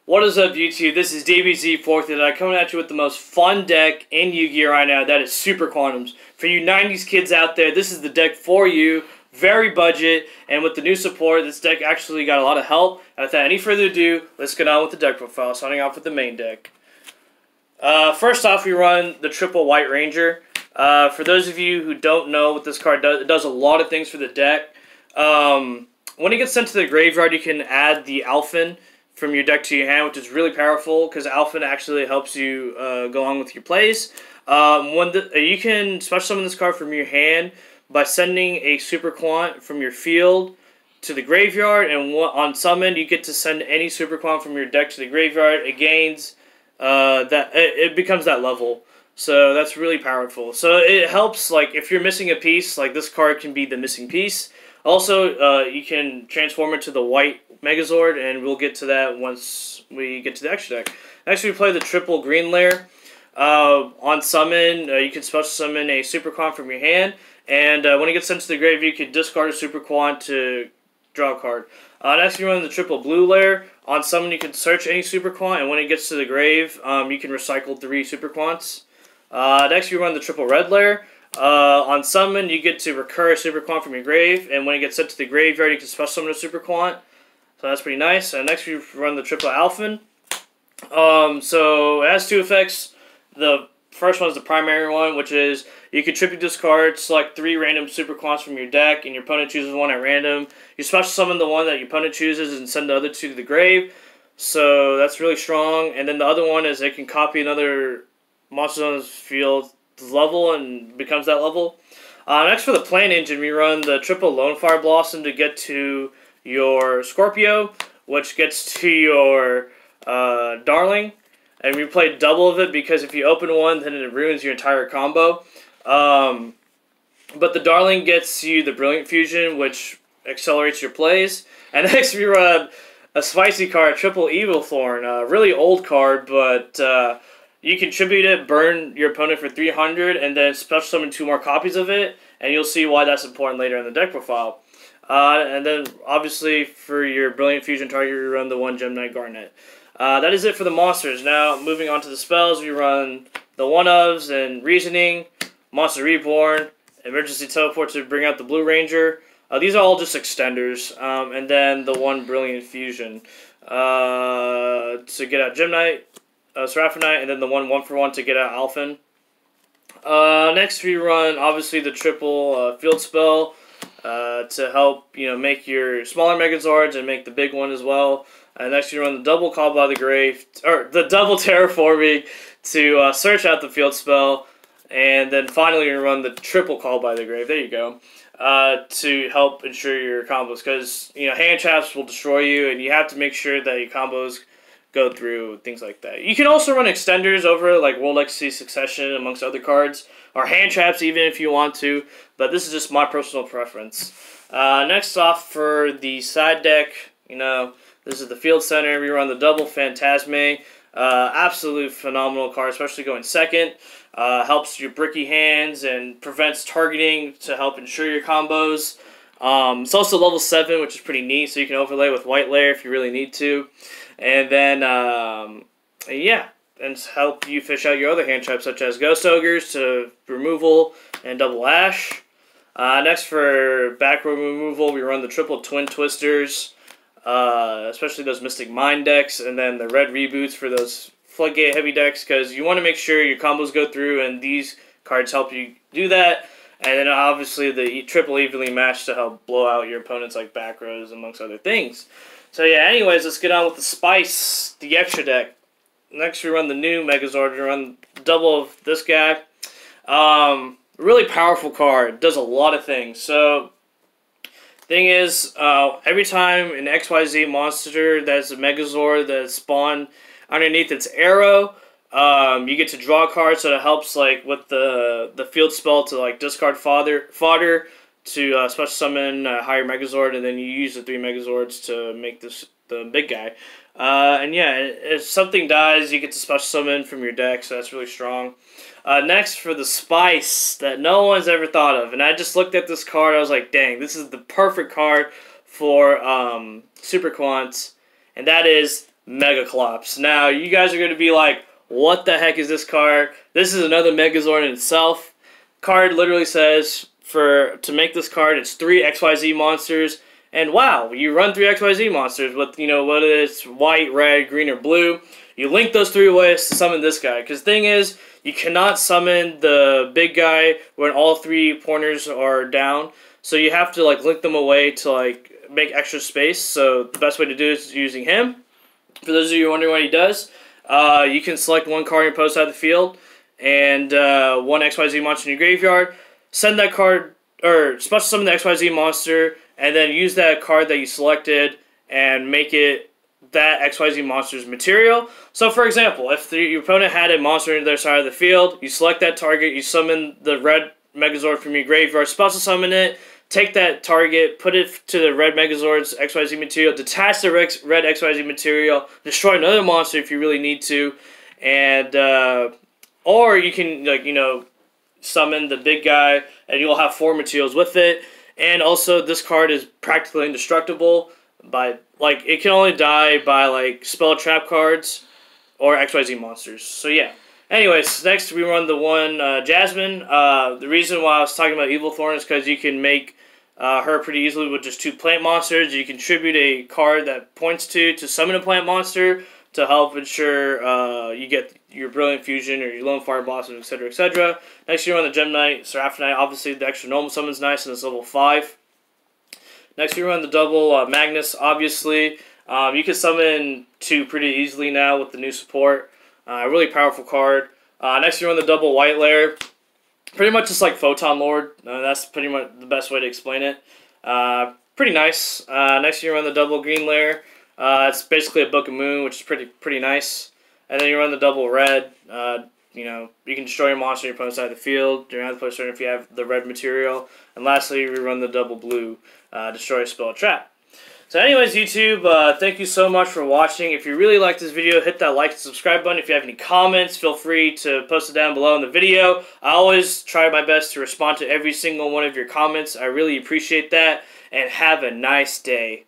What is up, YouTube? This is DBZ4th, and I'm coming at you with the most fun deck in Yu-Gi-Oh! Right now. That is Super Quantums. For you 90s kids out there, this is the deck for you. Very budget, and with the new support, this deck actually got a lot of help. And without any further ado, let's get on with the deck profile, starting off with the main deck. First off, we run the triple White Ranger. For those of you who don't know what this card does, it does a lot of things for the deck. When it gets sent to the graveyard, you can add the Alphen from your deck to your hand, which is really powerful because Alphen actually helps you go on with your plays. You can special summon this card from your hand by sending a Super Quant from your field to the graveyard, and on summon you get to send any Super Quant from your deck to the graveyard. It gains it becomes that level, so that's really powerful. So it helps, like, if you're missing a piece, like this card can be the missing piece. Also, you can transform it to the white Megazord, and we'll get to that once we get to the extra deck. Next, we play the triple green layer. On summon, you can special summon a Super Quant from your hand, and when it gets sent to the grave, you can discard a Super Quant to draw a card. Next, you run the triple blue layer. On summon, you can search any Super Quant, and when it gets to the grave, you can recycle 3 Super Quants. Next, you run the triple red layer. On summon, you get to recur a Super Quant from your grave, and when it gets sent to the graveyard, you can special summon a Super Quant. So that's pretty nice. Next, we run the triple Alphen. So it has 2 effects. The first one is the primary one, which is you contribute this card, select 3 random Super Quants from your deck, and your opponent chooses one at random. You special summon the one that your opponent chooses and send the other 2 to the grave. So that's really strong. And then the other one is it can copy another monster on his field level and becomes that level. Next, for the Plan Engine, we run the triple Lone Fire Blossom to get to your Scorpio, which gets to your Darling, and we play double of it because if you open one, then it ruins your entire combo. But the Darling gets you the Brilliant Fusion, which accelerates your plays. And next, we run a spicy card, triple Evil Thorn, a really old card, but you contribute it, burn your opponent for 300, and then special summon 2 more copies of it, and you'll see why that's important later in the deck profile. And then, obviously, for your Brilliant Fusion target, you run the 1 Gemini Garnet. That is it for the monsters. Now, moving on to the spells, we run the 1-ofs and Reasoning, Monster Reborn, Emergency Teleport to bring out the Blue Ranger. These are all just extenders, and then the 1 Brilliant Fusion to get out Gemini, Seraphonite, and then the 1-for-1 to get out Alphen. Next, we run, obviously, the triple Field Spell, to help, make your smaller Megazords and make the big one as well. And next you run the double Call by the Grave, or the double Terraforming to search out the field spell. And then finally you run the triple Call by the Grave, there you go, to help ensure your combos. Because, hand traps will destroy you, and you have to make sure that your combos go through, things like that. You can also run extenders over, like World Legacy Succession, amongst other cards, or hand traps even if you want to, but this is just my personal preference. Next off, for the side deck, this is the Field Center. We run the double Phantasme. Absolute phenomenal card, especially going second. Helps your bricky hands and prevents targeting to help ensure your combos. It's also level 7, which is pretty neat, so you can overlay with White Layer if you really need to. And then, yeah, and help you fish out your other hand traps, such as Ghost Ogres to removal and double Ash. Next, for back row removal, we run the triple Twin Twisters, especially those Mystic Mind decks, and then the red reboots for those Floodgate heavy decks, because you want to make sure your combos go through, and these cards help you do that. And then, obviously, the triple Evenly Matched to help blow out your opponents like back rows, amongst other things. So yeah, anyways, let's get on with the Spice, the extra deck. Next, we run the new Megazord. We run double of this guy. Really powerful card. Does a lot of things. So, thing is, every time an XYZ monster that's a Megazord that's spawned underneath its arrow, you get to draw a card, so it helps, like, with the field spell to, like, discard fodder to special summon a higher Megazord, and then you use the 3 Megazords to make the big guy. And yeah, if something dies, you get to special summon from your deck, so that's really strong. Next, for the Spice that no one's ever thought of, and I just looked at this card, I was like, dang, this is the perfect card for Super Quants, and that is Megaclops. Now, you guys are going to be like, what the heck is this card? This is another Megazord in itself. Card literally says, to make this card, it's 3 XYZ monsters. And wow, you run 3 XYZ monsters with, whether it's white, red, green, or blue. You link those 3 ways to summon this guy. Because the thing is, you cannot summon the big guy when all 3 pointers are down. So you have to link them away to make extra space. So the best way to do it is using him. For those of you wondering what he does, you can select 1 card and post out of the field and 1 XYZ monster in your graveyard. Send that card, or special summon the XYZ monster, and then use that card that you selected and make it that XYZ monster's material. So, for example, if your opponent had a monster on their side of the field, you select that target, you summon the red Megazord from your graveyard, special summon it, take that target, put it to the red Megazord's XYZ material, detach the red XYZ material, destroy another monster if you really need to, and or you can summon the big guy, and you'll have 4 materials with it. And also, this card is practically indestructible. It can only die by spell trap cards or XYZ monsters. So yeah. Anyways, next we run the one Jasmine. The reason why I was talking about Evil Thorn is because you can make her pretty easily with just 2 plant monsters. You contribute a card that points to summon a plant monster to help ensure you get your Brilliant Fusion or your Lone Fire Blossom, etc., etc. Next you run the Gem Knight, Seraphonite. Obviously, the extra normal summon's nice, and it's level 5. Next you run the double Magnus, obviously. You can summon 2 pretty easily now with the new support. Really powerful card. Next you run the double White Lair. Pretty much just like Photon Lord. That's pretty much the best way to explain it. Pretty nice. Next you run the double Green Lair. It's basically a Book of Moon, which is pretty nice. And then you run the double red. You can destroy your monster on your opponent's side of the field. During the place if you have the red material. And lastly, we run the double blue. Destroy, spell, trap. So anyways, YouTube, thank you so much for watching. If you really liked this video, hit that like and subscribe button. If you have any comments, feel free to post it down below in the video. I always try my best to respond to every single one of your comments. I really appreciate that. And have a nice day.